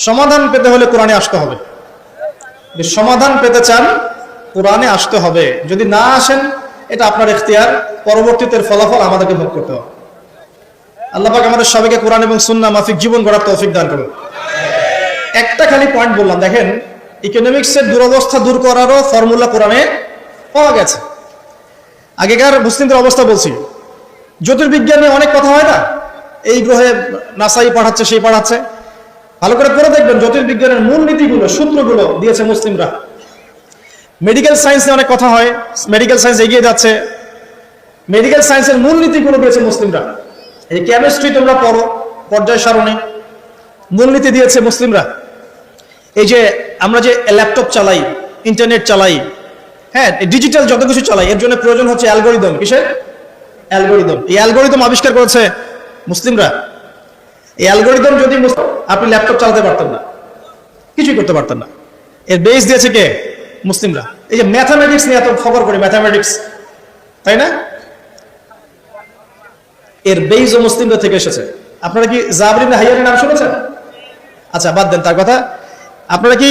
সমাধান পেতে হলে কোরআনে আসতে হবে। সমাধান পেতে চান কোরআনে আসতে হবে, যদি না আসেন এটা আপনার ইখতিয়ার, পরবর্তীতে ফলাফল আমাদেরকে ভোগ করতে হবে। আল্লাহ পাক আমাদের সবাইকে কোরআন এবং সুন্নাহ মাফিক জীবন গড়ার তৌফিক দান করুন। একটা খালি পয়েন্ট বললাম, দেখেন ইকোনমিক্সের দুরবস্থা দূর করারও ফর্মুলা কোরআনে পাওয়া গেছে। আগেকার মুসলিমদের অবস্থা বলছি, জ্যোতির্বিজ্ঞানে অনেক কথা হয় না, এই গ্রহে নাসাই পাঠাচ্ছে সেই পাঠাচ্ছে, ভালো করে পড়ে দেখবেন জ্যোতির্বিজ্ঞানের মূল নীতিগুলো সূত্রগুলো দিয়েছে মুসলিমরা। মেডিকেল সায়েন্সে অনেক কথা হয়, মেডিকেল সায়েন্স এগিয়ে যাচ্ছে, মেডিকেল সায়েন্সের মূল নীতিগুলো দিয়েছে মুসলিমরা। এই কেমিস্ট্রি তোমরা পড়ো পর্যায় সারণী, মূলনীতি দিয়েছে মুসলিমরা। এই যে আমরা যে ল্যাপটপ চালাই, ইন্টারনেট চালাই, হ্যাঁ ডিজিটাল যত কিছু চালাই, এর জন্য প্রয়োজন হচ্ছে অ্যালগোরিদম। কিসের অ্যালগোরিদম? এই অ্যালগোরিদম আবিষ্কার করেছে মুসলিমরা। এই অ্যালগোরিদম যদি আপনি ল্যাপটপ চালাতে পারতেন না, কিছুই করতে পারতেন না। এর বেস দিয়েছে কে? মুসলিমরা। এই যে ম্যাথামেটিক্স নিয়ে এত খবর করি, ম্যাথামেটিক্স, তাই না? এর বেসও মুসলিমদের থেকে এসেছে। আপনারা কি জাবর ইবনে হাইয়ানের নাম শুনেছেন? আচ্ছা বাদ দেন তার কথা। আপনারা কি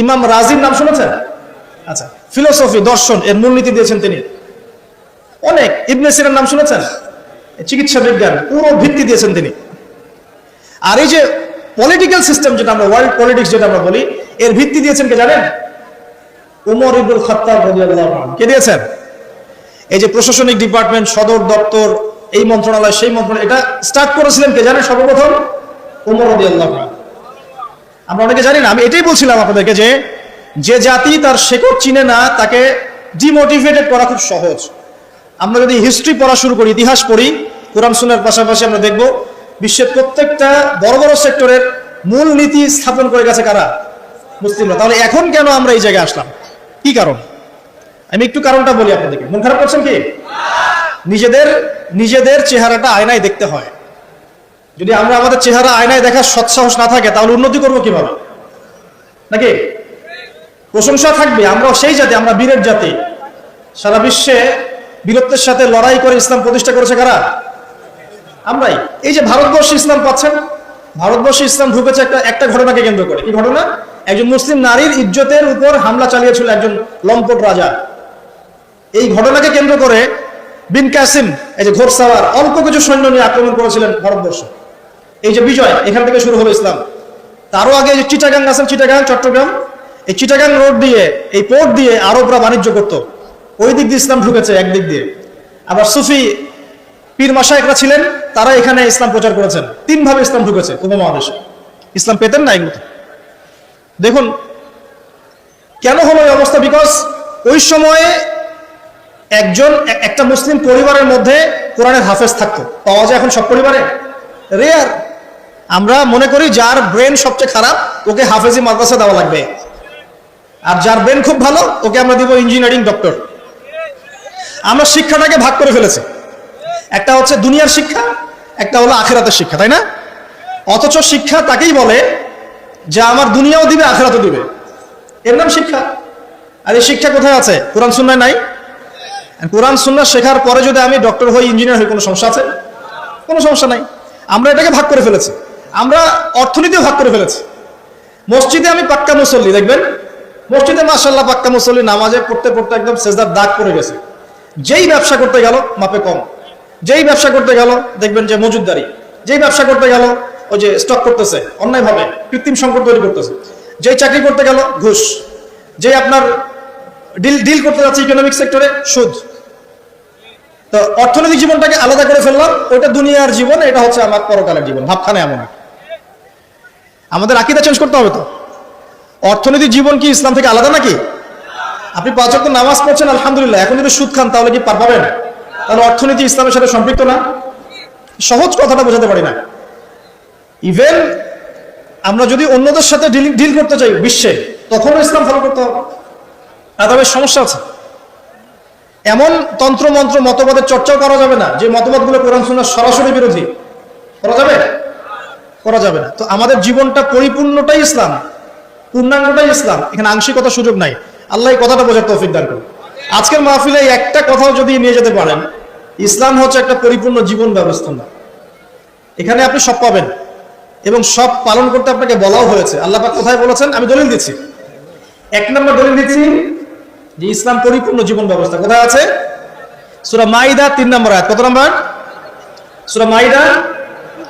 ইমাম রাজির নাম শুনেছেন? আচ্ছা, ফিলোসফি দর্শন এর মূলনীতি দিয়েছেন তিনি। অনেক ইবনে সিনার নাম শুনেছেন? চিকিৎসা বিজ্ঞান পুরো ভিত্তি দিয়েছেন তিনি। আর এই যে পলিটিক্যাল সিস্টেম যেটা আমরা ওয়ার্ল্ড পলিটিক্স যেটা আমরা বলি, এর ভিত্তি দিয়েছেন কে জানেন? উমর ইবনুল খাত্তাব রাদিয়াল্লাহু আনহু। কে দিয়েছেন? এই যে প্রশাসনিক ডিপার্টমেন্ট, সদর দপ্তর, এই মন্ত্রণালয় সেই মন্ত্রণালয়, এটা স্টার্ট করেছিলেন কে জানেন? সর্বপ্রথম উমর রাদিয়াল্লাহু আনহু। আমরা অনেকে জানি না। আমি এটাই বলছিলাম আপনাদেরকে যে যে জাতি তার শেকড় চিনে না তাকে ডিমোটিভেটেড করা খুব সহজ। আমরা যদি হিস্ট্রি পড়া শুরু করি, ইতিহাস পড়ি, কোরআন সুন্নাহর পাশাপাশি আমরা দেখব বিশ্বের প্রত্যেকটা বড় বড় সেক্টরের মূল নীতি স্থাপন করে গেছে কারা? মুসলিমরা। তাহলে এখন কেন আমরা এই জায়গায় আসলাম? কি কারণ? আমি একটু কারণটা বলি আপনাদেরকে। মন খারাপ করছেন কি? নিজেদের চেহারাটা আয়নায় দেখতে হয়। যদি আমরা আমাদের চেহারা আয়নায় দেখার সৎসাহস না থাকে তাহলে উন্নতি করবো কিভাবে? নাকি প্রশংসা থাকবে? আমরা সেই জাতি, আমরা বীরের জাতি। সারা বিশ্বে বীরত্বের সাথে লড়াই করে ইসলাম প্রতিষ্ঠা করেছে কারা? আমরাই। এই যে ভারতবর্ষে ইসলাম পাচ্ছেন, ভারতবর্ষে ইসলাম ঢুকেছে একটা ঘটনাকে কেন্দ্র করে। কি ঘটনা? একজন মুসলিম নারীর ইজ্জতের উপর হামলা চালিয়েছিল একজন লম্পট রাজা। এই ঘটনাকে কেন্দ্র করে বিন কাসিম, এই যে ঘোড়সাওয়ার, অল্প কিছু সৈন্য নিয়ে আক্রমণ করেছিলেন ভারতবর্ষ। এই যে বিজয়, এখান থেকে শুরু হলো ইসলাম। তারও আগে যে চিটাগাং আছেন, চিটাগাং চট্টগ্রাম, এই চিটাগাং রোড দিয়ে, এই পোর্ট দিয়ে আরবরা বাণিজ্য করত। ওই দিক দিয়ে ইসলাম ঢুকেছে একদিক দিয়ে। আবার সুফি পীর মাশায়েখরা ছিলেন, তারা এখানে ইসলাম প্রচার করেছেন। তিনভাবে ইসলাম ঢুকেছে উপমহাদেশে। ইসলাম পেতেন না এগুলো। দেখুন কেন হলো এই অবস্থা? বিকজ ওই সময়ে একটা মুসলিম পরিবারের মধ্যে কোরআনের হাফেজ থাকতো। পাওয়া যায় এখন সব পরিবারে? রেয়ার। আমরা মনে করি যার ব্রেন সবচেয়ে খারাপ ওকে হাফেজি মাদ্রাসা দেওয়া লাগবে, আর যার ব্রেন খুব ভালো ওকে আমরা দিব ইঞ্জিনিয়ারিং, ডক্টর। আমরা শিক্ষাটাকে ভাগ করে ফেলেছি। একটা হচ্ছে দুনিয়ার শিক্ষা, একটা হলো আখিরাতের শিক্ষা, তাই না? অথচ শিক্ষা তাকেই বলে যা আমার দুনিয়াও দিবে আখিরাতও দিবে, এর নাম শিক্ষা। আর এই শিক্ষা কোথায় আছে? কোরআন সুন্নাহয় নাই। কোরআন সুন্নাহ শেখার পরে যদি আমি ডক্টর হই, ইঞ্জিনিয়ার হই, কোনো সমস্যা আছে? কোনো সমস্যা নাই। আমরা এটাকে ভাগ করে ফেলেছি। আমরা অর্থনীতিও ভাগ করে ফেলেছি। মসজিদে আমি পাক্কা মুসল্লি, দেখবেন মসজিদে মাশাআল্লাহ পাক্কা মুসল্লি, নামাজে পড়তে পড়তে একদম সেজদার দাগ পড়ে গেছে। যেই ব্যবসা করতে গেল মাপে কম, যেই ব্যবসা করতে গেল দেখবেন যে মজুদদারি, যেই ব্যবসা করতে গেল ওই যে স্টক করতেছে অন্যায়ভাবে, কৃত্রিম সংকট তৈরি করতেছে, যেই চাকরি করতে গেল ঘুষ, যেই আপনার ডিল করতে যাচ্ছে ইকোনমিক সেক্টরে সুদ। তো অর্থনৈতিক জীবনটাকে আলাদা করে ফেললাম। ওইটা দুনিয়ার জীবন, এটা হচ্ছে আমার পরকালের জীবন। ভাবখানে এমন আমাদের আকীদা চেঞ্জ করতে হবে। তো অর্থনৈতিক জীবন কি ইসলাম থেকে আলাদা নাকি? আপনি 5 ওয়াক্ত নামাজ পড়ছেন আলহামদুলিল্লাহ, এখন যদি সুদ খান তাহলে কি পার পাবেন? তাহলে অর্থনীতি ইসলামের সাথে সম্পৃক্ত না? সহজ কথাটা বোঝাতে পারি না। ইভেন আমরা যদি অন্যদের সাথে ডিল করতে চাই বিশ্বে, তখনও ইসলাম ফলো করতে হবে। তবে সমস্যা আছে। এমন তন্ত্র মন্ত্র মতবাদের চর্চাও করা যাবে না যে মতবাদগুলো কোরআন সুন্নাহর সরাসরি বিরোধী। করা যাবে? করা যাবে না। তো আমাদের জীবনটা পরিপূর্ণটাই ইসলাম, পূর্ণাঙ্গটাই ইসলাম। এখানে আংশিকতার সুযোগ নাই। আল্লাহ এই কথাটা বোঝার তৌফিক দান করুন। আজকের মাহফিলে একটা কথাও যদি নিয়ে যেতে পারেন, ইসলাম হচ্ছে একটা পরিপূর্ণ জীবন ব্যবস্থা না। এখানে আপনি সব পাবেন, এবং সব পালন করতে আপনাকে বলাও হয়েছে। আল্লাহ পাক কোথায় বলেছেন? আমি দলিল দিচ্ছি, 1 নম্বর দলিল দিচ্ছি যে ইসলাম পরিপূর্ণ জীবন ব্যবস্থা। কোথায় আছে? সূরা মাইদা 3 নম্বর আয়াত। কত নম্বর? সূরা মাইদা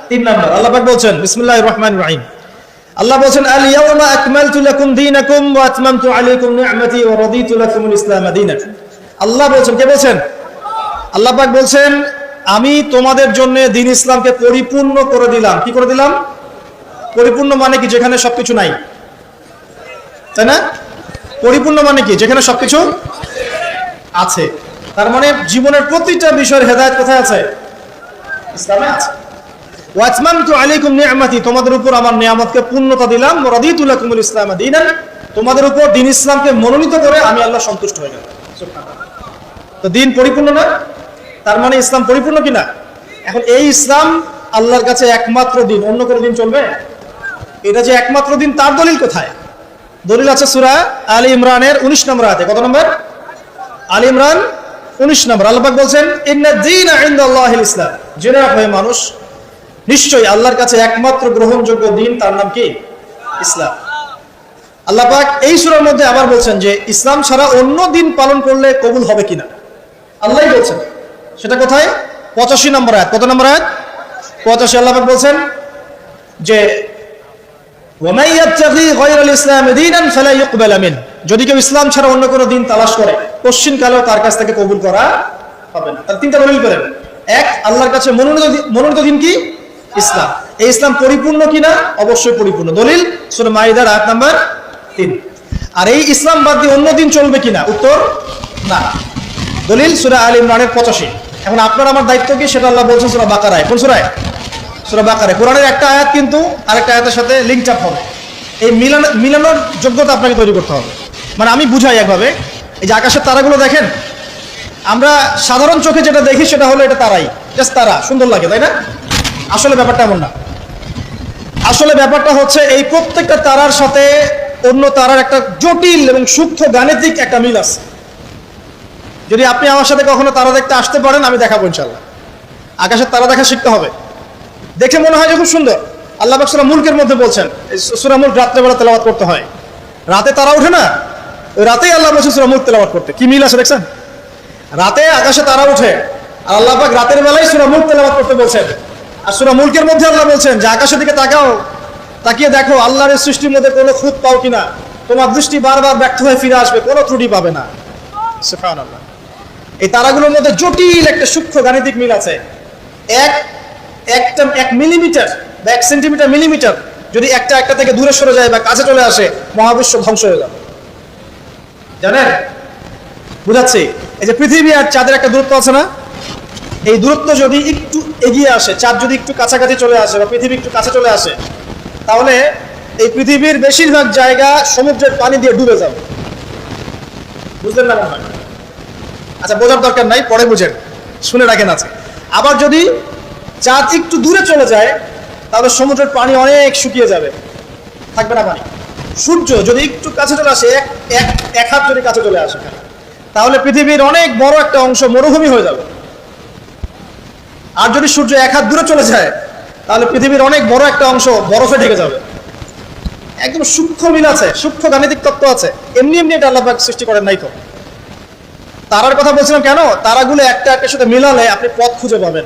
3 নম্বর। আল্লাহ পাক বলছেন, বিসমিল্লাহির রহমানির রহিম, আল্লাহ বলছেন, আল ইয়াওমা আকমালতু লাকুম দীনাকুম ওয়া আতমামতু আলাইকুম নি'মাতি ওয়া রাদিতু লাকুমুল ইসলাম দীনান। আল্লাহ বলছেন, কে বলছেন? আল্লাহ পাক বলছেন, আমি তোমাদের জন্য দ্বীন ইসলামকে পরিপূর্ণ করে দিলাম। কি করে দিলাম? পরিপূর্ণ মানে কি? যেখানে সবকিছু নাই, তাই না? পরিপূর্ণ মানে কি? যেখানে সবকিছু আছে। তার মানে জীবনের প্রতিটা বিষয়ের হেদায়েত কোথায় আছে? ইসলামে আছে। ওয়া আতমামতু আলাইকুম নি'মাতি, তোমাদের উপর আমার নিয়ামতকে পূর্ণতা দিলাম। ওয়া রাদিতু লাকুমুল ইসলাম দীনান, তোমাদের উপর দ্বীন ইসলামকে মনোনীত করে আমি আল্লাহ সন্তুষ্ট হয়ে গেলাম। তো দ্বীন পরিপূর্ণ না? তার মানে ইসলাম পরিপূর্ণ কিনা? এখন এই ইসলাম আল্লাহর কাছে একমাত্র দিন, অন্য কোনো দিন চলবে? এটা যে একমাত্র দিন, তার দলিল কোথায়? দলিল আছে সূরা আলী ইমরানের 19 নম্বর আয়াতে। কত নম্বর? আলী ইমরান 19 নম্বর। আল্লাহ পাক বলছেন, ইন্না দীনা ইনদাল্লাহিল ইসলাম, জেনে রাখো মানুষ, নিশ্চয়ই আল্লাহর কাছে একমাত্র গ্রহণযোগ্য দিন, তার নাম কি? ইসলাম। আল্লাহ পাক এই সূরার মধ্যে আবার বলছেন যে ইসলাম ছাড়া অন্য দিন পালন করলে কবুল হবে কিনা, আল্লাহই বলছেন। সেটা কোথায়? 85 নম্বর আয়াত। কত নম্বর আয়াত? 85। আল্লাহ পাক বলছেন যে ওয়ামাই ইয়াবতাগি গায়রাল ইসলাম দীনান ফালা ইউকবাল মিন, যদি কেউ ইসলাম ছাড়া অন্য কোনো দিন তালাশ করে, কোশ্চিন কালেও তার কাছ থেকে কবুল করা হবে না। তার 3টা দলিল করেন। 1, আল্লাহর কাছে মনোনীত দিন কি? ইসলাম। এই ইসলাম পরিপূর্ণ কিনা? অবশ্যই পরিপূর্ণ। দলিল সূরা মাইদার আয়াত নাম্বার 3। আর এই ইসলাম বাদ দিয়ে অন্য দিন চলবে কিনা? উত্তর না। দলিল সূরা আলী ইমরানের 85। এখন আপনার আমার দায়িত্ব কি? সেটা আল্লাহ বলছেন সূরা বাকারায়। কোন সূরায়? সূরা বাকারায়। কোরআনের একটা আয়াত কিন্তু আরেকটা আয়াতের সাথে লিংক আপ হবে। এই মিলানোর যোগ্যতা আপনাকে তৈরি করতে হবে। মানে আমি বুঝাই একভাবে, এই যে আকাশের তারাগুলো দেখেন, আমরা সাধারণ চোখে যেটা দেখি সেটা হলো এটা তারাই, জাস্ট তারা, সুন্দর লাগে, তাই না? আসলে ব্যাপারটা এমন না। আসলে ব্যাপারটা হচ্ছে এই প্রত্যেকটা তারার সাথে অন্য তারার একটা জটিল এবং সূক্ষ্ম গাণিতিক একটা মিল আছে। যদি আপনি আমার সাথে কখনো তারা দেখতে আসতে পারেন, আমি দেখাবো ইনশাআল্লাহ। আকাশের তারা দেখা শিখতে হবে। দেখে মনে হয় যে খুব সুন্দর। আল্লাহ পাক সূরা মুলকের মধ্যে বলছেন, সূরা মুলক রাত্রেবেলা তেলাওয়াত করতে হয়। রাতে তারা ওঠে না, ওই রাতেই আল্লাহ বলছেন সূরা মুলক তেলাওয়াত করতে। কি মিল আছে দেখছেন? রাতে আকাশে তারা ওঠে, আর আল্লাহ পাক রাতের বেলায় সূরা মুলক তেলাওয়াত করতে বলছেন। আর সূরা মুলকের মধ্যে আল্লাহ বলছেন যে আকাশের দিকে তাকাও, তাকিয়ে দেখো আল্লাহর সৃষ্টির মধ্যে কোনো খুঁত পাও কিনা, তোমার দৃষ্টি বারবার ব্যর্থ হয়ে ফিরে আসবে, কোনো ত্রুটি পাবে না। সুবহানাল্লাহ। এই তারাগুলোর মধ্যে জটিল একটা সূক্ষ্ম গাণিতিক মিল আছে। এক মিলিমিটার বা 1 সেন্টিমিটার মিলিমিটার যদি একটা থেকে দূরে সরে যায় বা কাছে চলে আসে, মহাবিশ্ব ধ্বংস হয়ে যাবে। জানেন? বুঝাচ্ছি, এই যে পৃথিবী আর চাঁদের একটা দূরত্ব আছে না, এই দূরত্ব যদি একটু এগিয়ে আসে, চাঁদ যদি একটু কাছাকাছি চলে আসে বা পৃথিবী একটু কাছে চলে আসে, তাহলে এই পৃথিবীর বেশিরভাগ জায়গা সমুদ্রের পানি দিয়ে ডুবে যাবে। বুঝলেন না মনে হয়? আচ্ছা, বোঝার দরকার নাই, পরে বুঝেন, শুনে রাখেন আছে। আবার যদি চাঁদ একটু দূরে চলে যায়, তাহলে সমুদ্রের পানি অনেক শুকিয়ে যাবে, থাকবে না পানি। সূর্য যদি একটু কাছে চলে আসে, এক হাত যদি কাছে চলে আসে, তাহলে পৃথিবীর অনেক বড় একটা অংশ মরুভূমি হয়ে যাবে। আর যদি সূর্য 1 হাত দূরে চলে যায়, তাহলে পৃথিবীর অনেক বড় একটা অংশ বরফে ঢেকে যাবে। একদম সূক্ষ্ম মিল আছে, সূক্ষ্ম গাণিতিক তত্ত্ব আছে। এমনি এমনি এটা আল্লাহ পাক সৃষ্টি করেন নাই তো। তারার কথা বলছিলাম কেন? তারাগুলো একটা একটার সাথে মিলালে আপনি পথ খুঁজে পাবেন।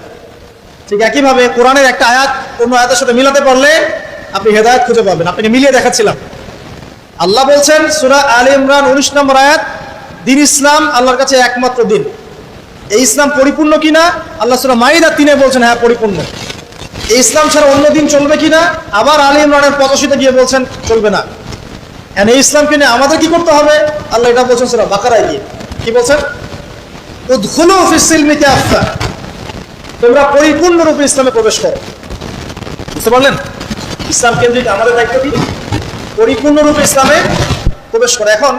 ঠিক একইভাবে কোরআনের একটা আয়াত অন্য আয়াতের সাথে মিলাতে পারলে আপনি হেদায়েত খুঁজে পাবেন। আপনাকে মিলিয়ে দেখাচ্ছিলাম। আল্লাহ বলছেন সূরা আলী ইমরান 19 নম্বর আয়াত, দ্বীন ইসলাম আল্লাহর কাছে একমাত্র দিন। এই ইসলাম পরিপূর্ণ কিনা? আল্লাহ সূরা মাইদা 3-এ বলছেন হ্যাঁ পরিপূর্ণ। এই ইসলাম ছাড়া অন্য দিন চলবে কিনা? আবার আলী ইমরানের 85-তে গিয়ে বলছেন চলবে না। এই ইসলামকে নিয়ে আমাদের কি করতে হবে? আল্লাহ এটা বলছেন সূরা বাকারায় গিয়ে। কি বলছেন? উদখুলু ফিস সিলমি কাফা, তোমরা পরিপূর্ণরূপে ইসলামে প্রবেশ করো। বুঝতে পারলেন? ইসলাম কেন্দ্রিক আমাদের দায়িত্ব কি? পরিপূর্ণরূপে ইসলামে প্রবেশ করা। এখন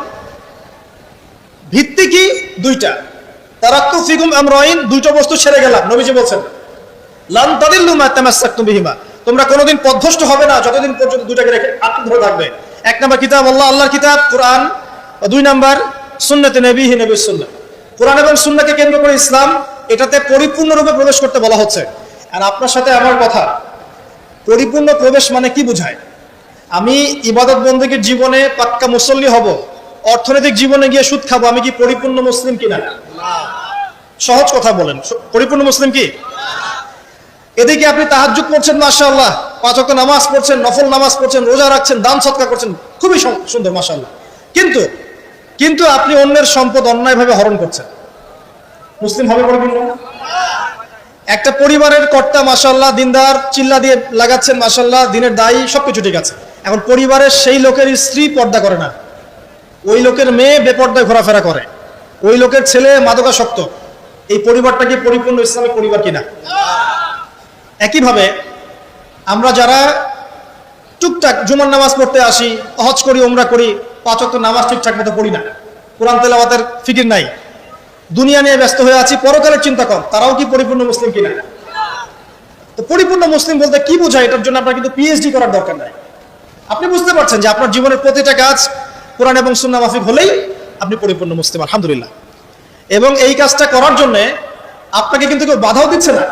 ভিত্তি কি? 2টা। তারাক্তু ফিকুম আমরাইন, 2টা বস্তু ছেড়ে গেলাম। নবীজি বলছেন লান তাদিল্লু মা তামাসসাকতুম বিহিমা, তোমরা কোনোদিন পথভ্রষ্ট হবে না যতদিন পর্যন্ত 2টাকে রেখে আঁকড়ে ধরে থাকবে। 1 নাম্বার কিতাব আল্লাহ, আল্লাহর কিতাব কোরআন, 2 নাম্বার সুন্নাতে নবীহি, নবীর সুন্নাহ। কোরআন এবং সুন্নাহকে কেন্দ্র করে ইসলাম, এটাতে পরিপূর্ণরূপে প্রবেশ করতে বলা হচ্ছে। আর আপনার সাথে আমার কথা, পরিপূর্ণ প্রবেশ মানে কি বোঝায়? আমি ইবাদত বন্দেগীর জীবনে পাক্কা মুসল্লি হব, অর্থনৈতিক জীবনে গিয়ে সুদ খাবো, আমি কি পরিপূর্ণ মুসলিম কিনা? সহজ কথা বলেন, পরিপূর্ণ মুসলিম কি? এদিকে আপনি তাহাজ্জুদ পড়ছেন, মাশাআল্লাহ, 5 ওয়াক্ত নামাজ পড়ছেন, নফল নামাজ পড়ছেন, রোজা রাখছেন, দান সদকা করছেন, খুবই সুন্দর, মাশাআল্লাহ। কিন্তু আপনি অন্যের সম্পদ অন্যায়ভাবে হরণ করছেন, মুসলিম হবে পরিপূর্ণ? একটা পরিবারের কর্তা, মাশাআল্লাহ, দিনদার, চিল্লা দিয়ে লাগাচ্ছেন, মাশাআল্লাহ, দিনের দায়ী, সবকিছু ঠিক আছে। এখন পরিবারের সেই লোকের স্ত্রী পর্দা করে না, ওই লোকের মেয়ে বেপর্দায় ঘোরাফেরা করে, ওই লোকের ছেলে মাদকাসক্ত, এই পরিবারটা কি পরিপূর্ণ ইসলামিক পরিবার কিনা? একইভাবে আমরা যারা টুকটাক জুমার নামাজ পড়তে আসি, হজ করি, উমরা করি, 5 ওয়াক্ত নামাজ ঠিকঠাক মতো পড়ি না, কোরআন তেলাওয়াতের ফিকির নাই, দুনিয়া নিয়ে ব্যস্ত হয়ে আছি, পরকালের চিন্তা কর, তারাও কি পরিপূর্ণ মুসলিম কিনা? তো পরিপূর্ণ মুসলিম বলতে কি বোঝায়, এটার জন্য আপনার কিন্তু পিএইচডি করার দরকার নাই। আপনি বুঝতে পারছেন যে আপনার জীবনের প্রতিটা কাজ কোরআন এবং সুন্নাহ মাফিক হলেই আপনি পরিপূর্ণ মুসলিম, আলহামদুলিল্লাহ। এবং এই কাজটা করার জন্য আপনাকে কিন্তু কেউ বাধাও দিচ্ছে না।